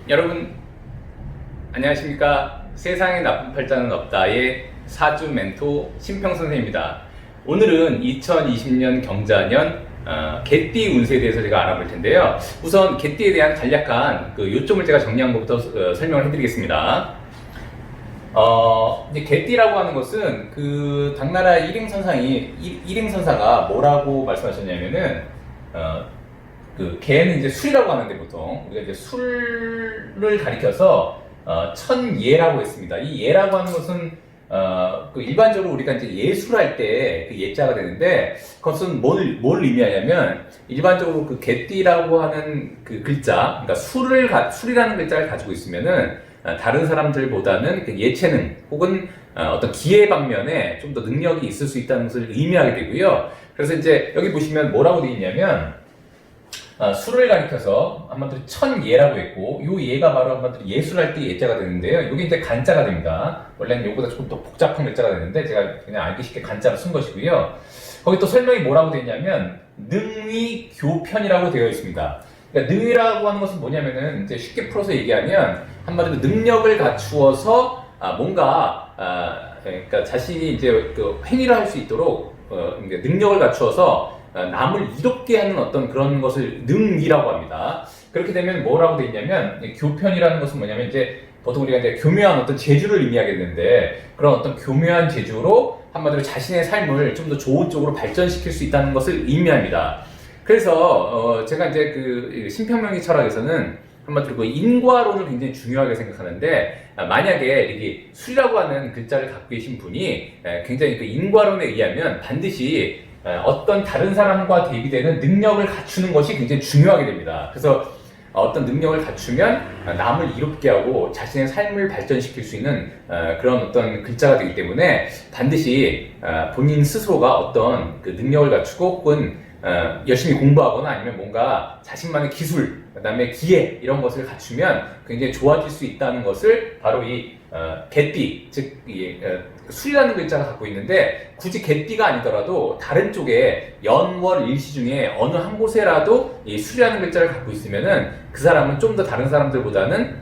여러분 안녕하십니까. 세상에 나쁜 팔자는 없다의 사주 멘토 신평선생입니다. 오늘은 2020년 경자년 개띠 운세에 대해서 제가 알아볼 텐데요. 우선 개띠에 대한 간략한 그 요점을 제가 정리한 것부터 설명을 해드리겠습니다. 이제 개띠라고 하는 것은 그 당나라 일행선사가 뭐라고 말씀하셨냐면은 그 개는 이제 술이라고 하는데 보통 우리가 이제 술을 가리켜서 천예라고 했습니다. 이 예라고 하는 것은 그 일반적으로 우리가 이제 예술할 때 그 예자가 되는데 그것은 뭘 의미하냐면 일반적으로 그 개띠라고 하는 그 글자, 그러니까 술이라는 글자를 가지고 있으면은 다른 사람들보다는 그 예체능 혹은 어떤 기회 방면에 좀 더 능력이 있을 수 있다는 것을 의미하게 되고요. 그래서 이제 여기 보시면 뭐라고 되어 있냐면 수를 가리켜서 한마디로 천예라고 했고, 요 예가 바로 한마디로 예술할 때 예자가 되는데요. 이게 이제 간자가 됩니다. 원래는 요보다 조금 더 복잡한 글자가 되는데 제가 그냥 알기 쉽게 간자로 쓴 것이고요. 거기 또 설명이 뭐라고 되어 있냐면 능위 교편이라고 되어 있습니다. 그러니까 능위라고 하는 것은 뭐냐면은 이제 쉽게 풀어서 얘기하면 한마디로 능력을 갖추어서 그러니까 자신이 이제 그 행위를 할 수 있도록 능력을 갖추어서 남을 이롭게 하는 어떤 그런 것을 능위라고 합니다. 그렇게 되면 뭐라고 되어 있냐면 교편이라는 것은 뭐냐면 이제 보통 우리가 이제 교묘한 어떤 재주를 의미하겠는데 그런 어떤 교묘한 재주로 한마디로 자신의 삶을 좀 더 좋은 쪽으로 발전시킬 수 있다는 것을 의미합니다. 그래서 제가 이제 그 신평명리 철학에서는 한마디로 그 인과론을 굉장히 중요하게 생각하는데 만약에 이렇게 술이라고 하는 글자를 갖고 계신 분이 굉장히 그 인과론에 의하면 반드시 어떤 다른 사람과 대비되는 능력을 갖추는 것이 굉장히 중요하게 됩니다. 그래서 어떤 능력을 갖추면 남을 이롭게 하고 자신의 삶을 발전시킬 수 있는 그런 어떤 글자가 되기 때문에 반드시 본인 스스로가 어떤 그 능력을 갖추고 혹은 열심히 공부하거나 아니면 뭔가 자신만의 기술, 그 다음에 기회 이런 것을 갖추면 굉장히 좋아질 수 있다는 것을 바로 이 개띠, 즉 술이라는 글자가 갖고 있는데 굳이 개띠가 아니더라도 다른 쪽에 연월 일시 중에 어느 한 곳에라도 이 술이라는 글자를 갖고 있으면은 그 사람은 좀 더 다른 사람들보다는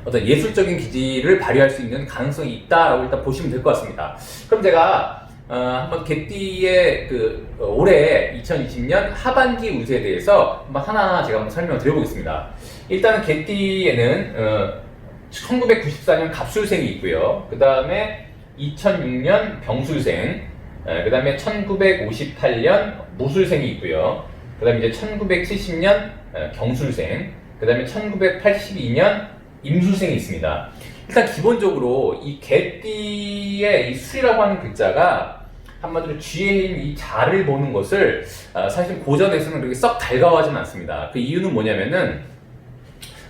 어떤 예술적인 기질을 발휘할 수 있는 가능성이 있다라고 일단 보시면 될 것 같습니다. 그럼 제가 한번 개띠의 그 올해 2020년 하반기 운세에 대해서 한번 하나하나 제가 한번 설명을 드려보겠습니다. 일단은 개띠에는 1994년 갑술생이 있고요. 그 다음에 2006년 병술생, 그 다음에 1958년 무술생이 있고요. 그 다음에 이제 1970년 경술생, 그 다음에 1982년 임술생이 있습니다. 일단 기본적으로 이 개띠의 이 술이라고 하는 글자가 한마디로 쥐에인 이 자를 보는 것을 사실 고전에서는 그렇게 썩 달가워하지는 않습니다. 그 이유는 뭐냐면은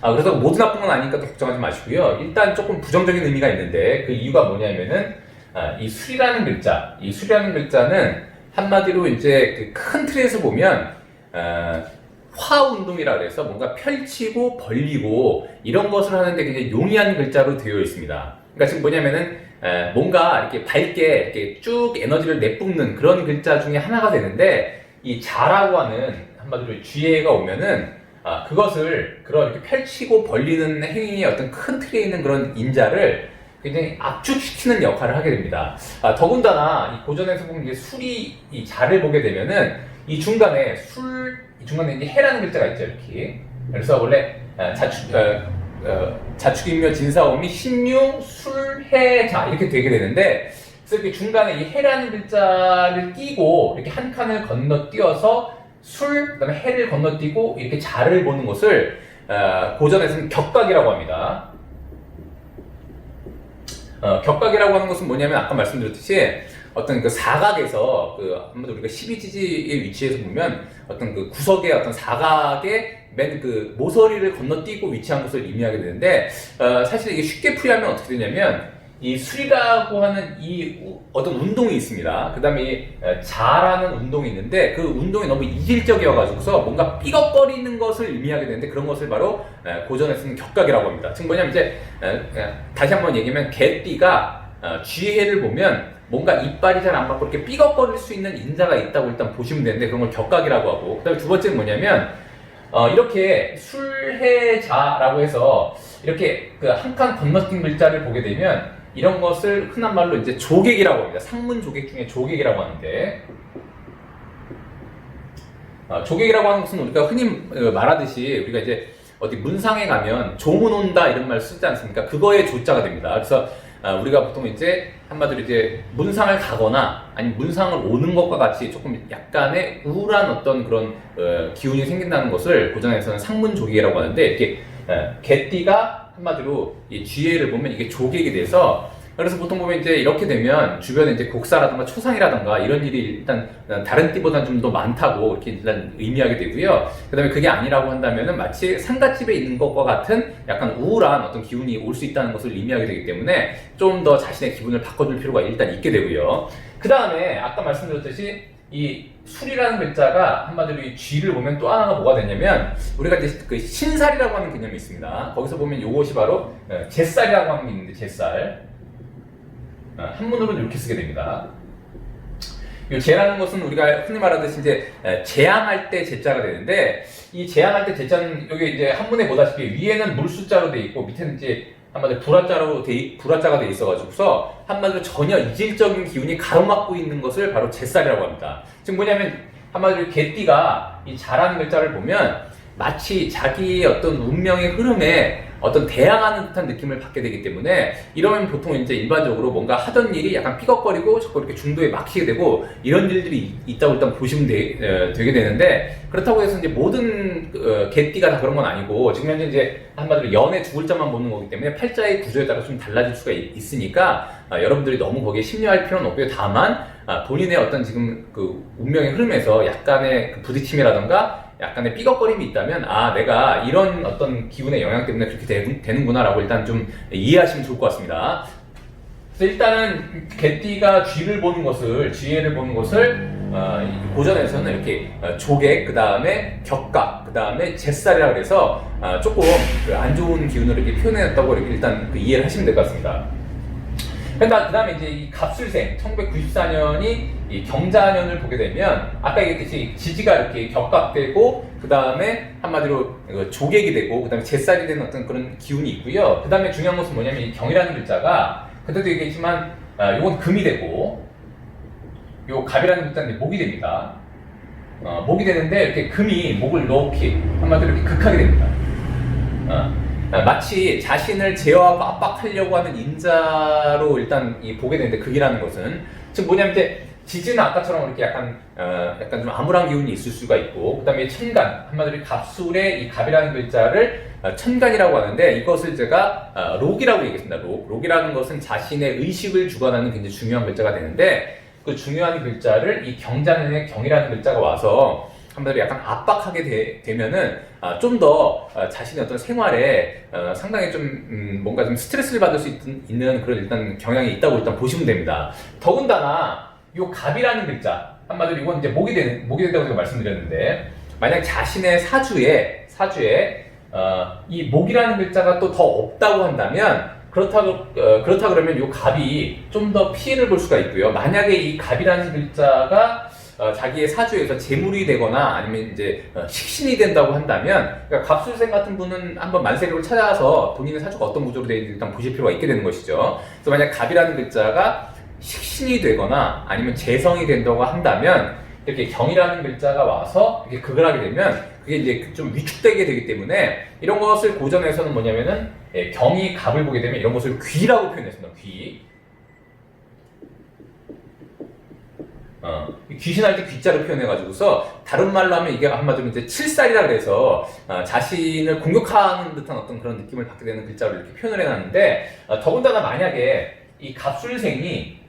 그래서 모두 나쁜 건 아니니까 또 걱정하지 마시고요. 일단 조금 부정적인 의미가 있는데 그 이유가 뭐냐면은 이 술이라는 글자는 한마디로 이제 그 큰 틀에서 보면 화운동이라 그래서 뭔가 펼치고 벌리고 이런 것을 하는데 굉장히 용이한 글자로 되어 있습니다. 그러니까 지금 뭐냐면은 뭔가 이렇게 밝게 이렇게 쭉 에너지를 내뿜는 그런 글자 중에 하나가 되는데 이 자라고 하는 한마디로 쥐해가 오면은 그것을 그런 이렇게 펼치고 벌리는 행위의 어떤 큰 틀에 있는 그런 인자를 굉장히 압축시키는 역할을 하게 됩니다. 더군다나 이 고전에서 보면 이제 술이 이 자를 보게 되면은 이 중간에 이제 해라는 글자가 있죠, 이렇게. 그래서 원래 자축인묘 진사오미 신유 술해 자 이렇게 되게 되는데 그래서 이렇게 중간에 이 해라는 글자를 끼고 이렇게 한 칸을 건너뛰어서 술, 그다음에 해를 건너뛰고 이렇게 자를 보는 것을 고전에서는 격각이라고 합니다. 격각이라고 하는 것은 뭐냐면 아까 말씀드렸듯이 어떤 그 사각에서 한마디로 우리가 12지지의 위치에서 보면 어떤 그 구석의 어떤 사각의 맨 그 모서리를 건너뛰고 위치한 것을 의미하게 되는데 사실 이게 쉽게 풀이하면 어떻게 되냐면 이 술이라고 하는 이 어떤 운동이 있습니다. 그 다음에 이 자라는 운동이 있는데 그 운동이 너무 이질적이어가지고서 뭔가 삐걱거리는 것을 의미하게 되는데 그런 것을 바로 고전에서는 격각이라고 합니다. 지금 뭐냐면 이제 다시 한번 얘기하면 개띠가 쥐해를 보면 뭔가 이빨이 잘 안 맞고 이렇게 삐걱거릴 수 있는 인자가 있다고 일단 보시면 되는데 그런 걸 격각이라고 하고, 그 다음에 두 번째는 뭐냐면 이렇게 술해자라고 해서 이렇게 그 한 칸 건너뛴 글자를 보게 되면 이런 것을 흔한 말로 이제 조객이라고 합니다. 상문 조객 중에 조객이라고 하는데, 조객이라고 하는 것은 우리가 흔히 말하듯이 우리가 이제 어디 문상에 가면 조문 온다 이런 말 쓰지 않습니까? 그거의 조자가 됩니다. 그래서 우리가 보통 이제 한마디로 이제 문상을 가거나 아니면 문상을 오는 것과 같이 조금 약간의 우울한 어떤 그런 기운이 생긴다는 것을 고전에서는 상문조객이라고 하는데, 이렇게 개띠가 한마디로 이 뒤에를 보면 이게 조객이 돼서, 그래서 보통 보면 이제 이렇게 되면 주변에 이제 곡사라든가 초상이라든가 이런 일이 일단 다른 띠보다는 좀 더 많다고 이렇게 일단 의미하게 되고요. 그 다음에 그게 아니라고 한다면은 마치 상가집에 있는 것과 같은 약간 우울한 어떤 기운이 올 수 있다는 것을 의미하게 되기 때문에 좀 더 자신의 기분을 바꿔줄 필요가 일단 있게 되고요. 그 다음에 아까 말씀드렸듯이 이 술이라는 글자가 한마디로 이 쥐를 보면 또 하나가 뭐가 되냐면, 우리가 이제 그 신살이라고 하는 개념이 있습니다. 거기서 보면 이것이 바로 제살이라고 하는 게 있는데, 제살. 한문으로는 이렇게 쓰게 됩니다. 이 제라는 것은 우리가 흔히 말하듯이 이제 제항할 때 제자가 되는데, 이 제항할 때 제자는 여기 이제 한문에 보다시피 위에는 물숫자로 돼 있고 밑에는 이제 한마디로 불화자가 돼 있어가지고서 한마디로 전혀 이질적인 기운이 가로막고 있는 것을 바로 제살이라고 합니다. 지금 뭐냐면 한마디로 개띠가 이 자라는 글자를 보면 마치 자기의 어떤 운명의 흐름에 어떤 대항하는 듯한 느낌을 받게 되기 때문에, 이러면 보통 이제 일반적으로 뭔가 하던 일이 약간 삐걱거리고 자꾸 이렇게 중도에 막히게 되고 이런 일들이 있다고 일단 보시면 되게 되는데, 그렇다고 해서 이제 모든 개띠가 다 그런 건 아니고, 지금 현재 이제 한마디로 연의 두 글자만 보는 거기 때문에 팔자의 구조에 따라 좀 달라질 수가 있으니까 여러분들이 너무 거기에 심려할 필요는 없고요. 다만 본인의 어떤 지금 그 운명의 흐름에서 약간의 그 부딪힘이라던가 약간의 삐걱거림이 있다면, 내가 이런 어떤 기운의 영향 때문에 그렇게 되는구나 라고 일단 좀 이해하시면 좋을 것 같습니다. 그래서 일단은 개띠가 쥐를 보는 것을, 쥐해를 보는 것을 고전에서는 이렇게 조객, 그 다음에 격각, 그 다음에 제살이라고 해서 조금 안 좋은 기운으로 이렇게 표현해놨다고 이렇게 일단 이해를 하시면 될 것 같습니다. 그 다음에 이제 이 갑술생 1994년이 이 경자년을 보게 되면, 아까 얘기했듯이 지지가 이렇게 격각되고 그 다음에 한마디로 조객이 되고 그 다음에 제살이 되는 어떤 그런 기운이 있고요. 그 다음에 중요한 것은 뭐냐면 이 경이라는 글자가 그때도 얘기했지만 요건 금이 되고, 요 갑이라는 글자는 목이 됩니다. 목이 되는데 이렇게 금이 목을 이렇게 한마디로 이렇게 극하게 됩니다. 마치 자신을 제어하고 압박하려고 하는 인자로 일단 보게 되는데, 극이라는 것은 지금 뭐냐면 이제 지지는 아까처럼 이렇게 약간 좀 암울한 기운이 있을 수가 있고, 그 다음에 천간, 한마디로 갑술의 이 갑이라는 글자를 천간이라고 하는데, 이것을 제가 록이라고 얘기했습니다. 록이라는 것은 자신의 의식을 주관하는 굉장히 중요한 글자가 되는데, 그 중요한 글자를 이 경자년의 경이라는 글자가 와서 한마디로 약간 압박하게 되면은 좀 더 자신의 어떤 생활에 상당히 좀 뭔가 좀 스트레스를 받을 수 있는 그런 일단 경향이 있다고 일단 보시면 됩니다. 더군다나 요 갑이라는 글자, 한마디로 이건 이제 목이 된다고 제가 말씀드렸는데, 만약 자신의 사주에 이 목이라는 글자가 또 더 없다고 한다면, 그렇다 그러면 이 갑이 좀 더 피해를 볼 수가 있고요. 만약에 이 갑이라는 글자가 자기의 사주에서 재물이 되거나 아니면 이제 식신이 된다고 한다면, 그러니까 갑술생 같은 분은 한번 만세력을 찾아서 본인의 사주가 어떤 구조로 되어 있는지 일단 보실 필요가 있게 되는 것이죠. 그래서 만약 갑이라는 글자가 식신이 되거나 아니면 재성이 된다고 한다면, 이렇게 경이라는 글자가 와서 이렇게 극을 하게 되면 그게 이제 좀 위축되게 되기 때문에, 이런 것을 고전에서는 뭐냐면은 경이 갑을 보게 되면 이런 것을 귀라고 표현했습니다. 귀. 귀신할 때 귀자로 표현해가지고서, 다른 말로 하면 이게 한마디로 이제 칠살이라 그래서 자신을 공격하는 듯한 어떤 그런 느낌을 받게 되는 글자로 이렇게 표현을 해놨는데, 더군다나 만약에 이 갑술생이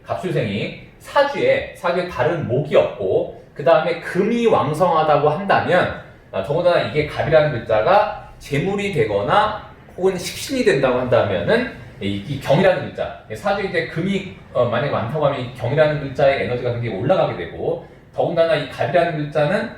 사주에 다른 목이 없고 그 다음에 금이 왕성하다고 한다면, 더군다나 이게 갑이라는 글자가 재물이 되거나 혹은 식신이 된다고 한다면은 이 경이라는 글자, 사주에 이제 금이 만약에 많다고 하면 이 경이라는 글자의 에너지가 굉장히 올라가게 되고, 더군다나 이 갑이라는 글자는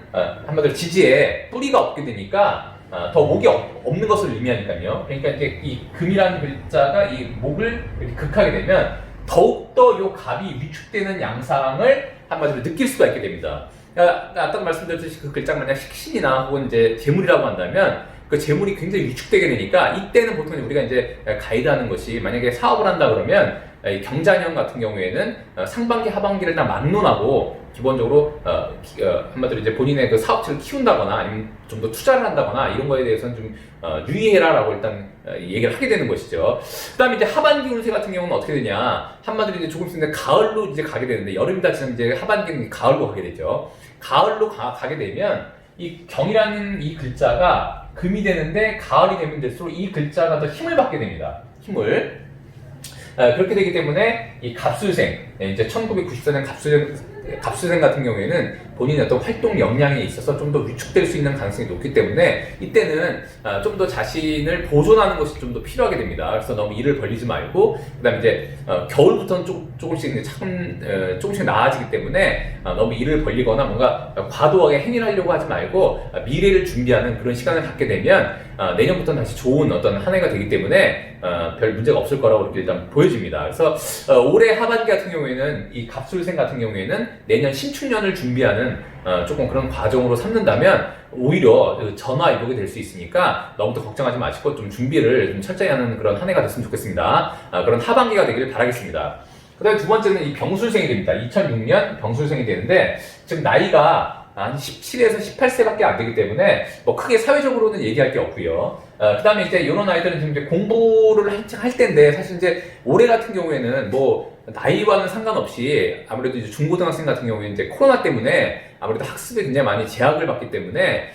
한마디로 지지에 뿌리가 없게 되니까 더 목이 없는 것을 의미하니까요. 그러니까 이제 이 금이라는 글자가 이 목을 이렇게 극하게 되면 더욱더 이 갑이 위축되는 양상을 한마디로 느낄 수가 있게 됩니다. 아까 말씀드렸듯이 그 글자가 만약 식신이나 혹은 이제 재물이라고 한다면 그 재물이 굉장히 위축되게 되니까 이때는 보통 우리가 이제 가이드하는 것이 만약에 사업을 한다 그러면 이 경자년 같은 경우에는 상반기 하반기를 다 막론하고 기본적으로 한마디로 이제 본인의 그 사업체를 키운다거나 아니면 좀 더 투자를 한다거나 이런 거에 대해서는 좀 유의해라라고 일단 얘기를 하게 되는 것이죠. 그다음에 이제 하반기 운세 같은 경우는 어떻게 되냐? 한마디로 이제 조금 있으면 가을로 이제 가게 되는데 여름이 다 지나면 이제 하반기는 가을로 가게 되죠. 가을로 가게 되면 이 경이라는 이 글자가 금이 되는데 가을이 되면 될수록 이 글자가 더 힘을 받게 됩니다. 힘을. 그렇게 되기 때문에 이 갑술생, 이제 1994년 갑술생 같은 경우에는 본인의 어떤 활동 역량에 있어서 좀 더 위축될 수 있는 가능성이 높기 때문에 이때는 좀 더 자신을 보존하는 것이 좀 더 필요하게 됩니다. 그래서 너무 일을 벌리지 말고, 그 다음에 이제 겨울부터는 조금씩 이제 조금씩 나아지기 때문에 너무 일을 벌리거나 뭔가 과도하게 행위를 하려고 하지 말고 미래를 준비하는 그런 시간을 갖게 되면 내년부터는 다시 좋은 어떤 한 해가 되기 때문에 별 문제가 없을 거라고 이렇게 일단 보여집니다. 그래서 올해 하반기 같은 경우에는 이 갑술생 같은 경우에는 내년 신축년을 준비하는 조금 그런 과정으로 삼는다면 오히려 전화위복이 될 수 있으니까 너무도 걱정하지 마시고 좀 준비를 좀 철저히 하는 그런 한 해가 됐으면 좋겠습니다. 그런 하반기가 되기를 바라겠습니다. 그 다음에 두 번째는 이 병술생이 됩니다. 2006년 병술생이 되는데 지금 나이가 한 17에서 18세밖에 안 되기 때문에 뭐 크게 사회적으로는 얘기할 게 없고요. 그 다음에 이제 이런 아이들은 지금 이제 공부를 한창 할 때인데 사실 이제 올해 같은 경우에는 뭐 나이와는 상관없이 아무래도 이제 중고등학생 같은 경우에 이제 코로나 때문에 아무래도 학습에 굉장히 많이 제약을 받기 때문에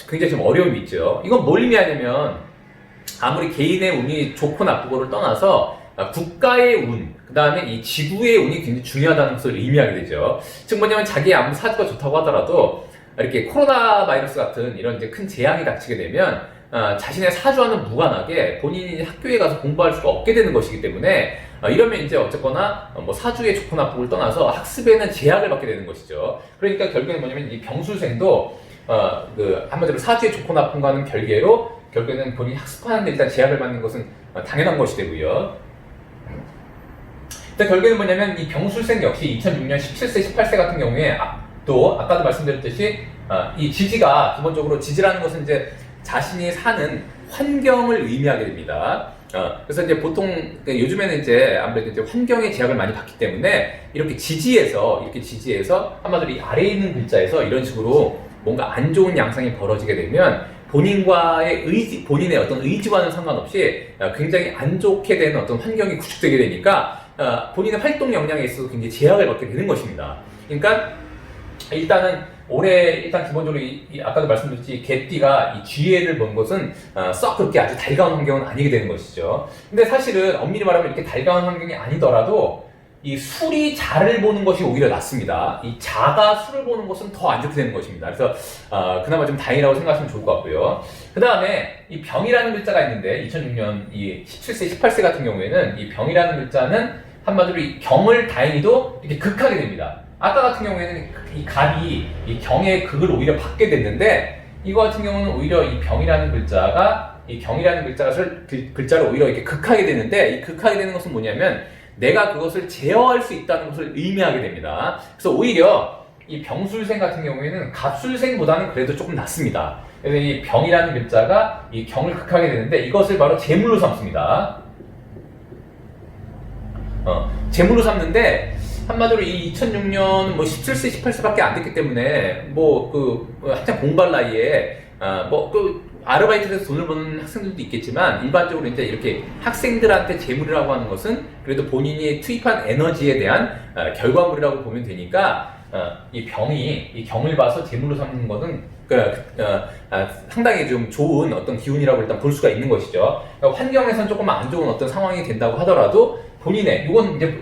굉장히 좀 어려움이 있죠. 이건 뭘 의미하냐면 아무리 개인의 운이 좋고 나쁘고를 떠나서 국가의 운, 그 다음에 이 지구의 운이 굉장히 중요하다는 것을 의미하게 되죠. 즉 뭐냐면 자기의 아무리 사주가 좋다고 하더라도 이렇게 코로나 바이러스 같은 이런 이제 큰 재앙이 닥치게 되면 자신의 사주와는 무관하게 본인이 학교에 가서 공부할 수가 없게 되는 것이기 때문에 이러면 이제 어쨌거나 뭐 사주의 좋고 나쁘고를 떠나서 학습에는 제약을 받게 되는 것이죠. 그러니까 결국에는 뭐냐면 이 병술생도 그 한마디로 사주의 좋고 나쁜과는 별개로 결국에는 본인이 학습하는 데 일단 제약을 받는 것은 당연한 것이 되고요. 일단 결국에는 뭐냐면 이 병술생 역시 2006년 17세, 18세 같은 경우에 또 아까도 말씀드렸듯이 이 지지가 기본적으로 지지라는 것은 이제 자신이 사는 환경을 의미하게 됩니다. 그래서 이제 보통 요즘에는 이제 아무래도 이제 환경의 제약을 많이 받기 때문에 이렇게 지지에서 한마디로 이 아래에 있는 글자에서 이런 식으로 뭔가 안 좋은 양상이 벌어지게 되면 본인과의 본인의 어떤 의지와는 상관없이 굉장히 안 좋게 되는 어떤 환경이 구축되게 되니까 본인의 활동 역량에 있어서 굉장히 제약을 받게 되는 것입니다. 그러니까 일단은 올해 일단 기본적으로 아까도 말씀드렸지 개띠가 이 쥐해를 본 것은 썩 그렇게 아주 달가운 환경은 아니게 되는 것이죠. 근데 사실은 엄밀히 말하면 이렇게 달가운 환경이 아니더라도 이 술이 자를 보는 것이 오히려 낫습니다. 이 자가 술을 보는 것은 더 안 좋게 되는 것입니다. 그래서 그나마 좀 다행이라고 생각하시면 좋을 것 같고요. 그 다음에 이 병이라는 글자가 있는데 2006년 이 17세, 18세 같은 경우에는 이 병이라는 글자는 한마디로 이 경을 다행히도 이렇게 극하게 됩니다. 아까 같은 경우에는 이 갑이 이 경의 극을 오히려 받게 됐는데 이거 같은 경우는 오히려 이 병이라는 글자가 이 경이라는 글자를 오히려 이렇게 극하게 되는데 이 극하게 되는 것은 뭐냐면 내가 그것을 제어할 수 있다는 것을 의미하게 됩니다. 그래서 오히려 이 병술생 같은 경우에는 갑술생보다는 그래도 조금 낫습니다. 그래서 이 병이라는 글자가 이 경을 극하게 되는데 이것을 바로 재물로 삼습니다. 재물로 삼는데 한마디로 이 2006년 뭐 17세, 18세밖에 안 됐기 때문에 한창 공부할 나이에 아르바이트에서 돈을 버는 학생들도 있겠지만 일반적으로 이제 이렇게 학생들한테 재물이라고 하는 것은 그래도 본인이 투입한 에너지에 대한 결과물이라고 보면 되니까 이 경을 봐서 재물로 삼는 것은 상당히 좀 좋은 어떤 기운이라고 일단 볼 수가 있는 것이죠. 그러니까 환경에선 조금 안 좋은 어떤 상황이 된다고 하더라도 본인의 이건 이제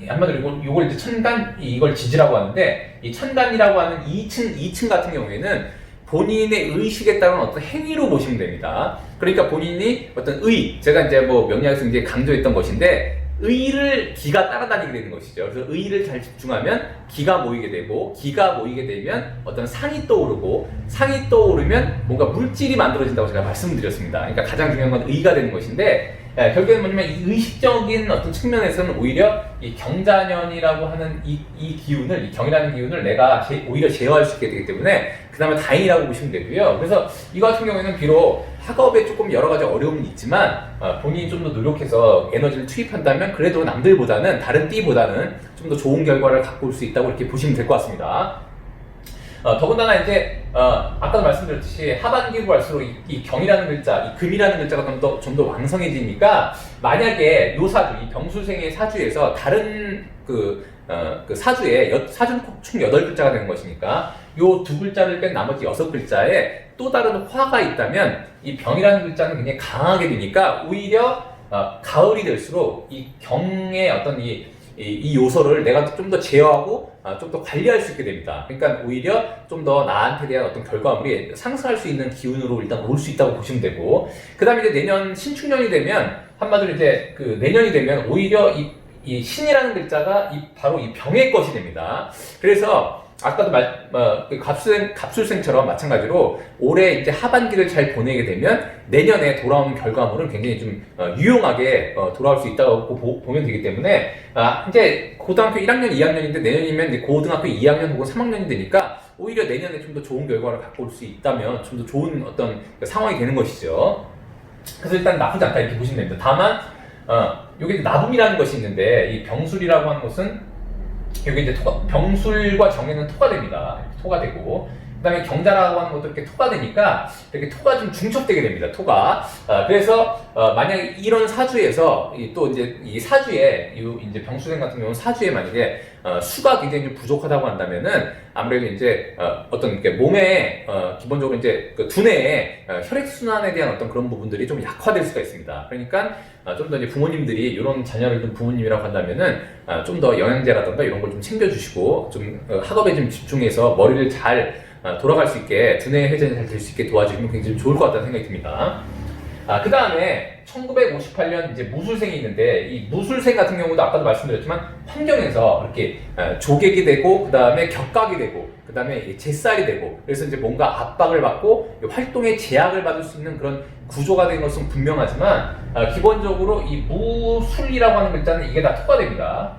한마디로 이걸 이제 천간 이걸 지지라고 하는데 이 천간이라고 하는 2층 같은 경우에는 본인의 의식에 따른 어떤 행위로 보시면 됩니다. 그러니까 본인이 어떤 제가 이제 뭐 명리학에서 이제 강조했던 것인데 의를 기가 따라다니게 되는 것이죠. 그래서 의를 잘 집중하면 기가 모이게 되고, 기가 모이게 되면 어떤 상이 떠오르고, 상이 떠오르면 뭔가 물질이 만들어진다고 제가 말씀드렸습니다. 그러니까 가장 중요한 건 의가 되는 것인데, 결국에는 뭐냐면 이 의식적인 어떤 측면에서는 오히려 이 경자년이라고 하는 이 기운을, 이 경이라는 기운을 내가 오히려 제어할 수 있게 되기 때문에 그나마 다행이라고 보시면 되고요. 그래서 이거 같은 경우에는 비록 학업에 조금 여러 가지 어려움이 있지만 본인이 좀 더 노력해서 에너지를 투입한다면 그래도 남들보다는, 다른 띠보다는 좀 더 좋은 결과를 갖고 올 수 있다고 이렇게 보시면 될 것 같습니다. 더군다나 이제 아까도 말씀드렸듯이 하반기로 갈수록 이 경이라는 글자, 이 금이라는 글자가 좀 더 왕성해지니까 만약에 요 사주, 이 병술생의 사주에서 다른 그 사주에 사주는 총 8글자가 되는 것이니까 요 두 글자를 뺀 나머지 6글자에 또 다른 화가 있다면 이 병이라는 글자는 굉장히 강하게 되니까 오히려 가을이 될수록 이 경의 어떤 이 요소를 내가 좀 더 제어하고 좀 더 관리할 수 있게 됩니다. 그러니까 오히려 좀 더 나한테 대한 어떤 결과물이 상승할 수 있는 기운으로 일단 올 수 있다고 보시면 되고, 그 다음에 이제 내년 신축년이 되면, 한마디로 이제 그 내년이 되면 오히려 이 신이라는 글자가 바로 이 병의 것이 됩니다. 그래서 아까도 갑술생처럼 마찬가지로 올해 이제 하반기를 잘 보내게 되면 내년에 돌아오는 결과물은 굉장히 좀 유용하게 돌아올 수 있다고 보면 되기 때문에, 이제 고등학교 1학년, 2학년인데 내년이면 이제 고등학교 2학년 혹은 3학년이 되니까 오히려 내년에 좀 더 좋은 결과를 갖고 올 수 있다면 좀 더 좋은 어떤 상황이 되는 것이죠. 그래서 일단 나쁘지 않다 이렇게 보시면 됩니다. 다만 여기 나붐이라는 것이 있는데, 이 병술이라고 하는 것은 여기 이제 병술과 정에는 토가 됩니다. 토가 되고, 그 다음에 경자라고 하는 것도 이렇게 토가 되니까 이렇게 토가 좀 중첩되게 됩니다. 토가. 그래서 만약에 이런 사주에서 또 이제 이 사주에 이제 병술생 같은 경우는 사주에 만약에 수가 굉장히 좀 부족하다고 한다면은 아무래도 이제 어떤 이렇게 몸에 기본적으로 이제 그 두뇌에 혈액 순환에 대한 어떤 그런 부분들이 좀 약화될 수가 있습니다. 그러니까 좀 더 이제 부모님들이 이런 자녀를 둔 부모님이라고 한다면은 좀 더 영양제라든가 이런 걸 좀 챙겨주시고 좀 학업에 좀 집중해서 머리를 잘 돌아갈 수 있게, 두뇌 회전이 잘 될 수 있게 도와주시면 굉장히 좋을 것 같다는 생각이 듭니다. 그 다음에 1958년 이제 무술생이 있는데, 이 무술생 같은 경우도 아까도 말씀드렸지만 환경에서 이렇게 조객이 되고, 그 다음에 격각이 되고, 그 다음에 제살이 되고, 그래서 이제 뭔가 압박을 받고 활동에 제약을 받을 수 있는 그런 구조가 된 것은 분명하지만, 기본적으로 이 무술이라고 하는 글자는 이게 다 토가 됩니다.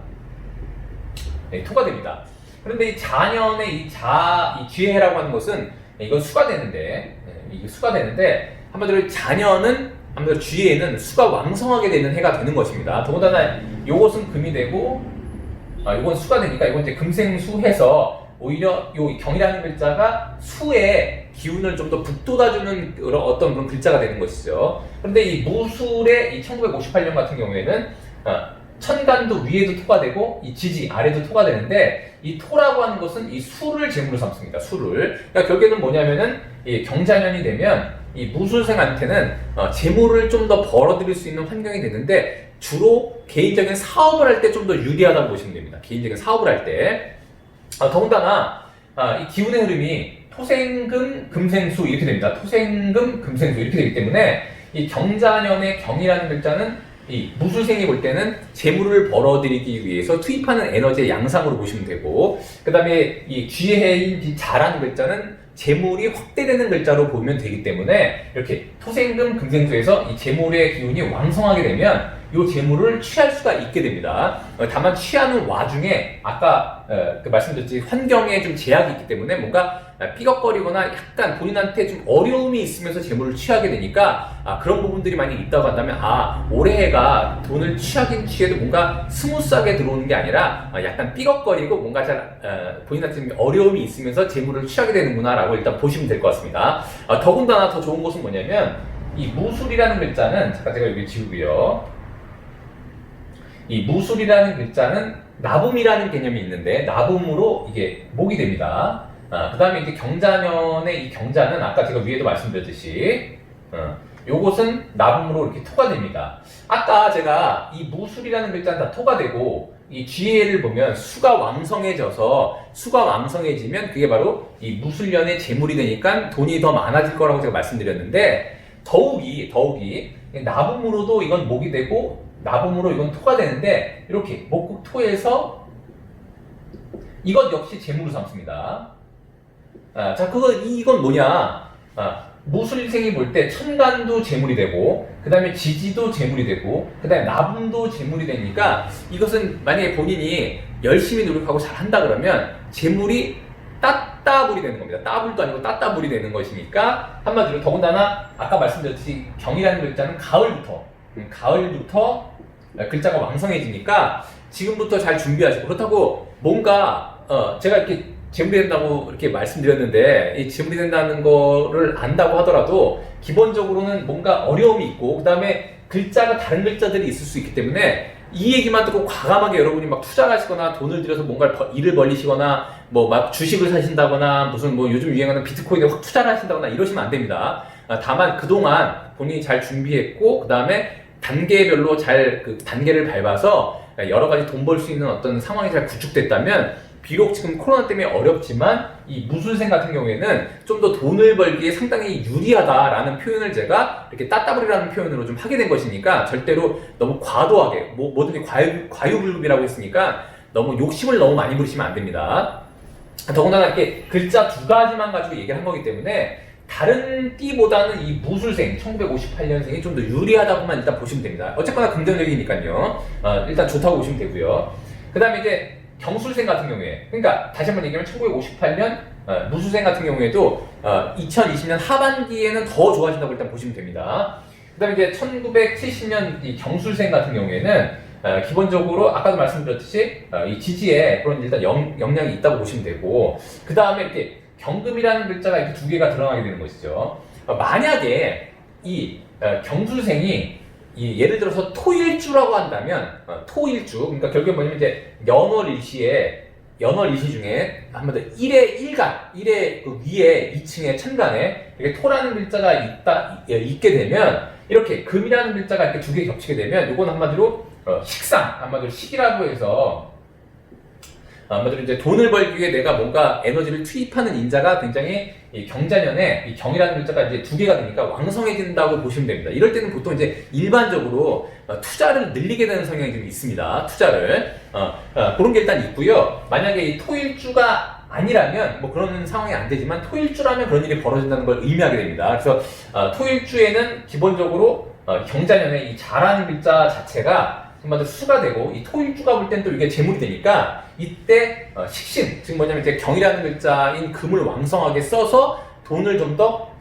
네, 토가 됩니다. 그런데 이 자년의 이 쥐해라고 하는 것은 이건 수가 되는데, 이게 수가 되는데, 한마디로 자년은, 한마디로 쥐해는 수가 왕성하게 되는 해가 되는 것입니다. 더군다나 요것은 금이 되고, 요건 수가 되니까 이건 이제 금생수해서 오히려 요 경이라는 글자가 수의 기운을 좀 더 북돋아주는 어떤 그런 글자가 되는 것이죠. 그런데 이 무술의 이 1958년 같은 경우에는 천간도 위에도 토가 되고 이 지지 아래도 토가 되는데, 이 토라고 하는 것은 이 수를 제물로 삼습니다. 수를. 그러니까 결국에는 뭐냐면은 이 경자년이 되면 이 무술생한테는 재물을 좀 더 벌어들일 수 있는 환경이 되는데, 주로 개인적인 사업을 할 때 좀 더 유리하다고 보시면 됩니다. 개인적인 사업을 할 때. 더군다나 이 기운의 흐름이 토생금 금생수 이렇게 됩니다. 토생금 금생수 이렇게 되기 때문에 이 경자년의 경이라는 글자는 이 무술생이 볼 때는 재물을 벌어들이기 위해서 투입하는 에너지의 양상으로 보시면 되고, 그 다음에 이 쥐해인 이 자라는 글자는 재물이 확대되는 글자로 보면 되기 때문에, 이렇게 토생금 금생수에서 이 재물의 기운이 왕성하게 되면 이 재물을 취할 수가 있게 됩니다. 다만 취하는 와중에 아까 말씀드렸듯이 환경에 좀 제약이 있기 때문에 뭔가 삐걱거리거나 약간 본인한테 좀 어려움이 있으면서 재물을 취하게 되니까 그런 부분들이 많이 있다고 한다면 올해가 돈을 취하긴 취해도 뭔가 스무스하게 들어오는 게 아니라 약간 삐걱거리고 뭔가 잘 본인한테 좀 어려움이 있으면서 재물을 취하게 되는구나 라고 일단 보시면 될 것 같습니다. 더군다나 더 좋은 것은 뭐냐면 이 무술이라는 글자는, 잠깐 제가 여기 지우고요. 이 무술이라는 글자는 나붐이라는 개념이 있는데, 나붐으로 이게 목이 됩니다. 그 다음에 이제 경자년의 이 경자는 아까 제가 위에도 말씀드렸듯이 요것은 나붐으로 이렇게 토가 됩니다. 아까 제가 이 무술이라는 글자는 다 토가 되고, 이 쥐해를 보면 수가 왕성해져서, 수가 왕성해지면 그게 바로 이 무술년의 재물이 되니까 돈이 더 많아질 거라고 제가 말씀드렸는데, 더욱이 나붐으로도 이건 목이 되고 나붐으로 이건 토가 되는데 이렇게 목국토에서 이것 역시 재물로 삼습니다. 자, 이건 뭐냐? 무술생이 볼 때 천간도 재물이 되고, 그 다음에 지지도 재물이 되고, 그 다음에 나분도 재물이 되니까 이것은 만약에 본인이 열심히 노력하고 잘 한다 그러면 재물이 따따불이 되는 겁니다. 따불도 아니고 따따불이 되는 것이니까 한마디로 더군다나 아까 말씀드렸듯이 경이라는 글자는 가을부터 글자가 왕성해지니까 지금부터 잘 준비하시고, 그렇다고 뭔가 제가 이렇게 재물이 된다고 이렇게 말씀드렸는데 이 재물이 된다는 거를 안다고 하더라도 기본적으로는 뭔가 어려움이 있고 그 다음에 글자가 다른 글자들이 있을 수 있기 때문에 이 얘기만 듣고 과감하게 여러분이 막 투자를 하시거나 돈을 들여서 뭔가 일을 벌리시거나 뭐 막 주식을 사신다거나 무슨 뭐 요즘 유행하는 비트코인에 확 투자를 하신다거나 이러시면 안 됩니다. 다만 그동안 본인이 잘 준비했고 그 다음에 단계별로 잘 그 단계를 밟아서 여러 가지 돈 벌 수 있는 어떤 상황이 잘 구축됐다면 비록 지금 코로나 때문에 어렵지만 이 무술생 같은 경우에는 좀 더 돈을 벌기에 상당히 유리하다라는 표현을 제가 이렇게 따따블이라는 표현으로 좀 하게 된 것이니까 절대로 너무 과도하게 뭐든지 과유불급이라고 했으니까 너무 욕심을 너무 많이 부리시면 안 됩니다. 더군다나 이렇게 글자 두 가지만 가지고 얘기를 한 거기 때문에 다른 띠보다는 이 무술생 1958년생이 좀 더 유리하다고만 일단 보시면 됩니다. 어쨌거나 긍정적이니까요. 일단 좋다고 보시면 되고요. 그 다음에 이제 경술생 같은 경우에, 그러니까 다시 한번 얘기하면 1958년 무술생 같은 경우에도 2020년 하반기에는 더 좋아진다고 일단 보시면 됩니다. 그 다음에 이제 1970년 이 경술생 같은 경우에는 기본적으로 아까도 말씀드렸듯이 이 지지에 그런 일단 영향이 있다고 보시면 되고, 그 다음에 이렇게 경금이라는 글자가 이렇게 두 개가 드러나게 되는 것이죠. 만약에 이 경술생이 예를 들어서 토일주라고 한다면 토일주, 그러니까 결국에 뭐냐면 이제 연월일시 중에 한마디로 1의 1의 그 위에 2층에 천간에 이렇게 토라는 글자가 있게 되면 이렇게 금이라는 글자가 이렇게 두 개 겹치게 되면 이건 한마디로 한마디로 식이라고 해서 한마디로 이제 돈을 벌기 위해 내가 뭔가 에너지를 투입하는 인자가 굉장히 이 경자년에 이 경이라는 글자가 이제 두 개가 되니까 왕성해진다고 보시면 됩니다. 이럴 때는 보통 이제 일반적으로 투자를 늘리게 되는 성향이 좀 있습니다. 투자를 그런 게 일단 있고요. 만약에 이 토일주가 아니라면 뭐 그런 상황이 안 되지만 토일주라면 그런 일이 벌어진다는 걸 의미하게 됩니다. 그래서 토일주에는 기본적으로 경자년에 이 자라는 글자 자체가 한마디로 수가 되고 이 토일주가 볼 땐 또 이게 재물이 되니까 이때 식신, 즉 뭐냐면 이제 경이라는 글자인 금을 왕성하게 써서 돈을 좀 더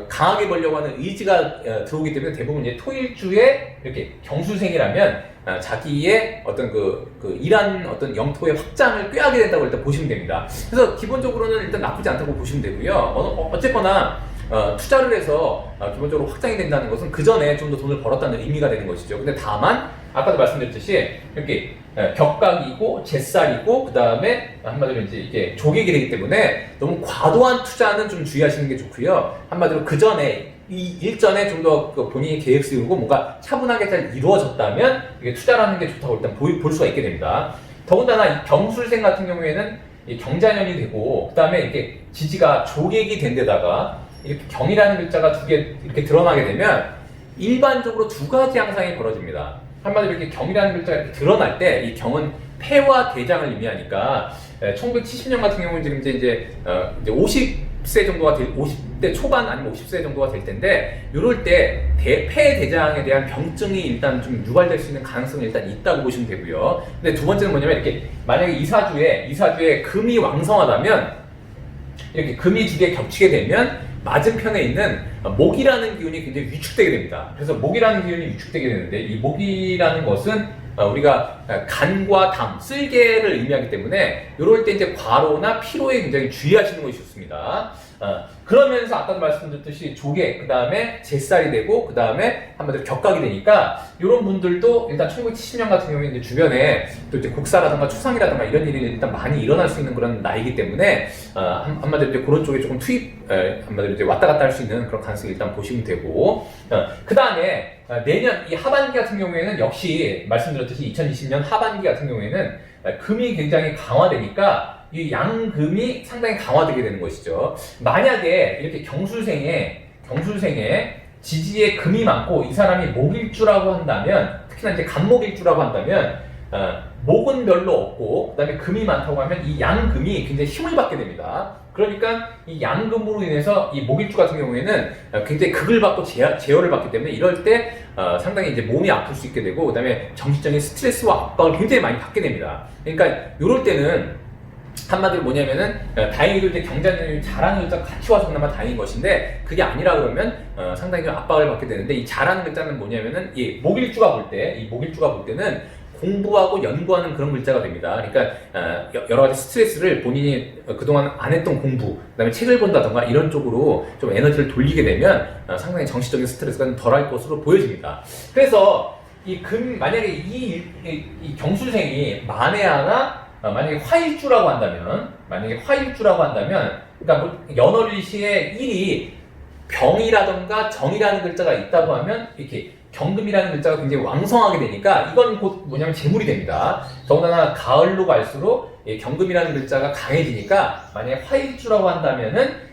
강하게 벌려고 하는 의지가 들어오기 때문에 대부분 이제 토일주에 이렇게 경술생이라면 자기의 어떤 일한 어떤 영토의 확장을 꾀하게 된다고 일단 보시면 됩니다. 그래서 기본적으로는 일단 나쁘지 않다고 보시면 되고요. 어쨌거나 투자를 해서 기본적으로 확장이 된다는 것은 그 전에 좀 더 돈을 벌었다는 의미가 되는 것이죠. 근데 다만 아까도 말씀드렸듯이 이렇게 격각이고 제살이고 그 다음에 한마디로 이제 이게 조객이 되기 때문에 너무 과도한 투자는 좀 주의하시는 게 좋고요. 한마디로 그 전에 이 일전에 좀 더 본인이 계획 세우고 뭔가 차분하게 잘 이루어졌다면 이게 투자라는 게 좋다고 일단 볼 수가 있게 됩니다. 더군다나 이 경술생 같은 경우에는 이 경자년이 되고 그 다음에 이렇게 지지가 조객이 된 데다가 이렇게 경이라는 글자가 두 개 이렇게 드러나게 되면 일반적으로 두 가지 양상이 벌어집니다. 한마디로 이렇게 경이라는 글자가 이렇게 드러날 때 이 경은 폐와 대장을 의미하니까 1970년 같은 경우는 지금 이제 50세 정도가 50대 초반 아니면 50세 정도가 될 텐데 이럴 때 폐 대장에 대한 병증이 일단 좀 유발될 수 있는 가능성이 일단 있다고 보시면 되고요. 근데 두 번째는 뭐냐면 이렇게 만약에 이사주에 금이 왕성하다면 이렇게 금이 두 개 겹치게 되면 맞은편에 있는 목이라는 기운이 굉장히 위축되게 됩니다. 그래서 목이라는 기운이 위축되게 되는데 이 목이라는 것은 우리가 간과 담, 쓸개를 의미하기 때문에 이럴 때 이제 과로나 피로에 굉장히 주의하시는 것이 좋습니다. 그러면서 아까도 말씀드렸듯이 조개, 그 다음에 제살이 되고 그 다음에 한마디로 격각이 되니까 이런 분들도 일단 1970년 같은 경우에 이제 주변에 또 이제 곡사라든가 추상이라든가 이런 일이 일단 많이 일어날 수 있는 그런 나이기 때문에 한마디로 이제 그런 쪽에 조금 한마디로 이제 왔다 갔다 할 수 있는 그런 가능성이 일단 보시면 되고 그 다음에 내년 이 하반기 같은 경우에는 역시 말씀드렸듯이 2020년 하반기 같은 경우에는 금이 굉장히 강화되니까 이 양금이 상당히 강화되게 되는 것이죠. 만약에 이렇게 경술생에 지지에 금이 많고 이 사람이 목일주라고 한다면, 특히나 이제 간목일주라고 한다면 목은 별로 없고 그다음에 금이 많다고 하면 이 양금이 굉장히 힘을 받게 됩니다. 그러니까 이 양금으로 인해서 이 목일주 같은 경우에는 굉장히 극을 받고 제어를 받기 때문에 이럴 때 상당히 이제 몸이 아플 수 있게 되고 그다음에 정신적인 스트레스와 압박을 굉장히 많이 받게 됩니다. 그러니까 이럴 때는 한마디로 뭐냐면은 다행히도 이제 경자년이 잘하는 글자가 같이 와서 그나마 다행인 것인데, 그게 아니라 그러면 상당히 좀 압박을 받게 되는데, 이 잘하는 글자는 뭐냐면은 이 목일주가 볼 때는 공부하고 연구하는 그런 글자가 됩니다. 그러니까 여러 가지 스트레스를 본인이 그동안 안 했던 공부, 그다음에 책을 본다던가 이런 쪽으로 좀 에너지를 돌리게 되면 상당히 정신적인 스트레스가 좀 덜할 것으로 보여집니다. 그래서 만약에 이 경술생이 만에하나 만약에 화일주라고 한다면, 그러니까 연월일시에 일이 병이라던가 정이라는 글자가 있다고 하면 이렇게 경금이라는 글자가 굉장히 왕성하게 되니까 이건 곧 뭐냐면 재물이 됩니다. 더군다나 가을로 갈수록 경금이라는 글자가 강해지니까 만약에 화일주라고 한다면은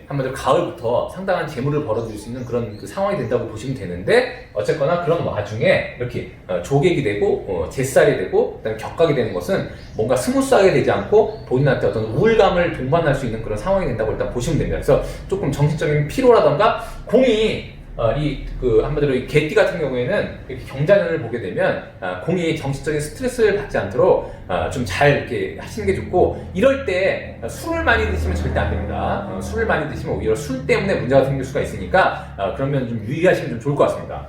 한마디로 가을부터 상당한 재물을 벌어들일 수 있는 그런 상황이 된다고 보시면 되는데, 어쨌거나 그런 와중에 이렇게 조객이 되고 제살이 되고 그다음에 격각이 되는 것은 뭔가 스무스하게 되지 않고 본인한테 어떤 우울감을 동반할 수 있는 그런 상황이 된다고 일단 보시면 됩니다. 그래서 조금 정신적인 피로라던가 공이 한마디로 이 개띠 같은 경우에는 이렇게 경자년을 보게 되면 공이 정신적인 스트레스를 받지 않도록 좀 잘 이렇게 하시는 게 좋고, 이럴 때 술을 많이 드시면 절대 안 됩니다. 술을 많이 드시면 오히려 술 때문에 문제가 생길 수가 있으니까 그러면 좀 유의하시면 좀 좋을 것 같습니다.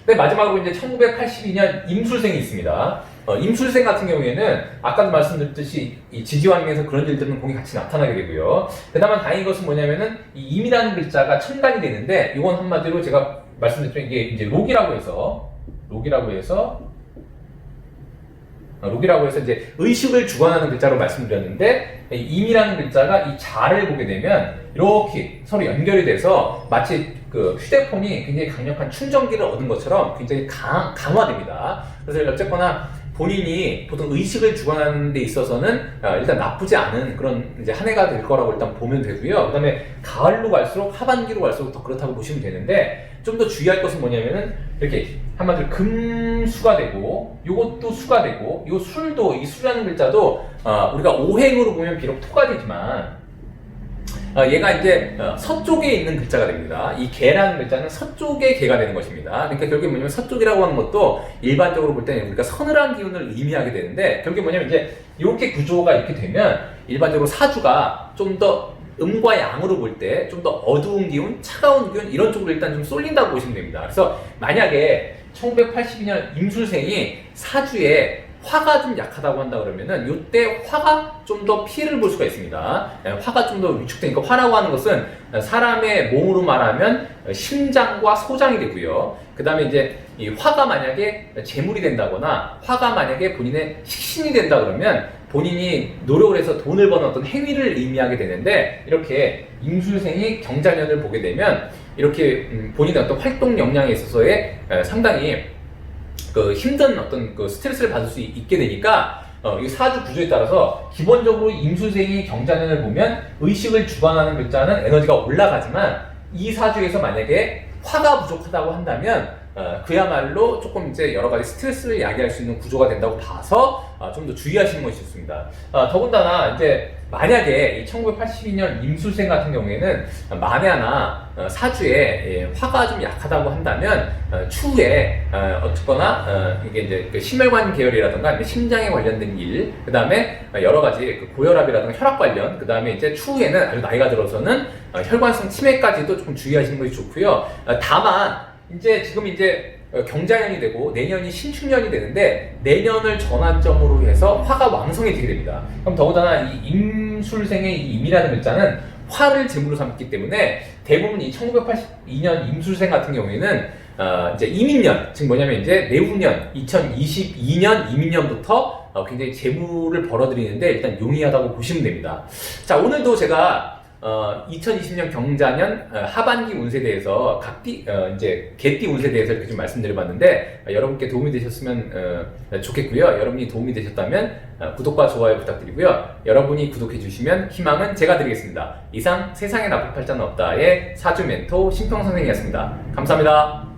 네, 마지막으로 이제 1982년 임술생이 있습니다. 임술생 같은 경우에는 아까도 말씀드렸듯이 이 지지환경에서 그런 일들은 공이 같이 나타나게 되고요. 그다음에 다행인 것은 뭐냐면은 이 임이라는 글자가 천간이 되는데, 이건 한마디로 제가 말씀드렸던 이게 이제 록이라고 해서 이제 의식을 주관하는 글자로 말씀드렸는데, 임이라는 글자가 이 자를 보게 되면 이렇게 서로 연결이 돼서 마치 그 휴대폰이 굉장히 강력한 충전기를 얻은 것처럼 굉장히 강화됩니다. 그래서 어쨌거나 본인이 보통 의식을 주관하는 데 있어서는 일단 나쁘지 않은 그런 이제 한 해가 될 거라고 일단 보면 되고요. 그 다음에 가을로 갈수록, 하반기로 갈수록 더 그렇다고 보시면 되는데, 좀 더 주의할 것은 뭐냐면은 이렇게 한마디로 금수가 되고, 요것도 수가 되고, 요 술도, 이 수라는 글자도 우리가 오행으로 보면 비록 토가 되지만 얘가 이제 서쪽에 있는 글자가 됩니다. 이 개라는 글자는 서쪽의 개가 되는 것입니다. 그러니까 결국에 뭐냐면 서쪽이라고 하는 것도 일반적으로 볼 때는 우리가 서늘한 기운을 의미하게 되는데, 결국에 뭐냐면 이제 이렇게 구조가 이렇게 되면 일반적으로 사주가 좀 더 음과 양으로 볼 때 좀 더 어두운 기운, 차가운 기운 이런 쪽으로 일단 좀 쏠린다고 보시면 됩니다. 그래서 만약에 1982년 임술생이 사주에 화가 좀 약하다고 한다 그러면은 이때 화가 좀 더 피해를 볼 수가 있습니다. 화가 좀 더 위축되니까, 화라고 하는 것은 사람의 몸으로 말하면 심장과 소장이 되고요. 그 다음에 이제 이 화가 만약에 재물이 된다거나 화가 만약에 본인의 식신이 된다 그러면 본인이 노력을 해서 돈을 버는 어떤 행위를 의미하게 되는데, 이렇게 임술생이 경자년을 보게 되면 이렇게 본인의 어떤 활동 역량에 있어서의 상당히 힘든 어떤 스트레스를 받을 수 있게 되니까, 이 사주 구조에 따라서 기본적으로 임술생이 경자년을 보면 의식을 주관하는 글자는 에너지가 올라가지만, 이 사주에서 만약에 화가 부족하다고 한다면 그야말로 조금 이제 여러 가지 스트레스를 야기할 수 있는 구조가 된다고 봐서 좀 더 주의하시는 것이 좋습니다. 더군다나 이제 만약에 이 1982년 임술생 같은 경우에는 만에 하나 사주에 화가 좀 약하다고 한다면 추후에 어쨌거나 이게 이제 그 심혈관 계열이라든가 아니면 심장에 관련된 일, 그 다음에 여러 가지 그 고혈압이라든가 혈압 관련, 그 다음에 이제 추후에는 아주 나이가 들어서는 혈관성 치매까지도 조금 주의하시는 것이 좋고요. 다만 지금 경자년이 되고 내년이 신축년이 되는데, 내년을 전환점으로 해서 화가 왕성해지게 됩니다. 그럼 더군다나 이 임술생의 이 임이라는 글자는 화를 제물로 삼기 때문에 대부분 이 1982년 임술생 같은 경우에는 이제 이민년, 즉 뭐냐면 이제 내후년 2022년 이민년부터 굉장히 재물을 벌어들이는데 일단 용이하다고 보시면 됩니다. 자, 오늘도 제가 2020년 경자년 하반기 운세에 대해서 이제 개띠 운세에 대해서 이렇게 좀 말씀드려봤는데 여러분께 도움이 되셨으면 좋겠고요. 여러분이 도움이 되셨다면 구독과 좋아요 부탁드리고요. 여러분이 구독해 주시면 희망은 제가 드리겠습니다. 이상 세상에 나쁜 팔자는 없다의 사주 멘토 심평 선생이었습니다. 감사합니다.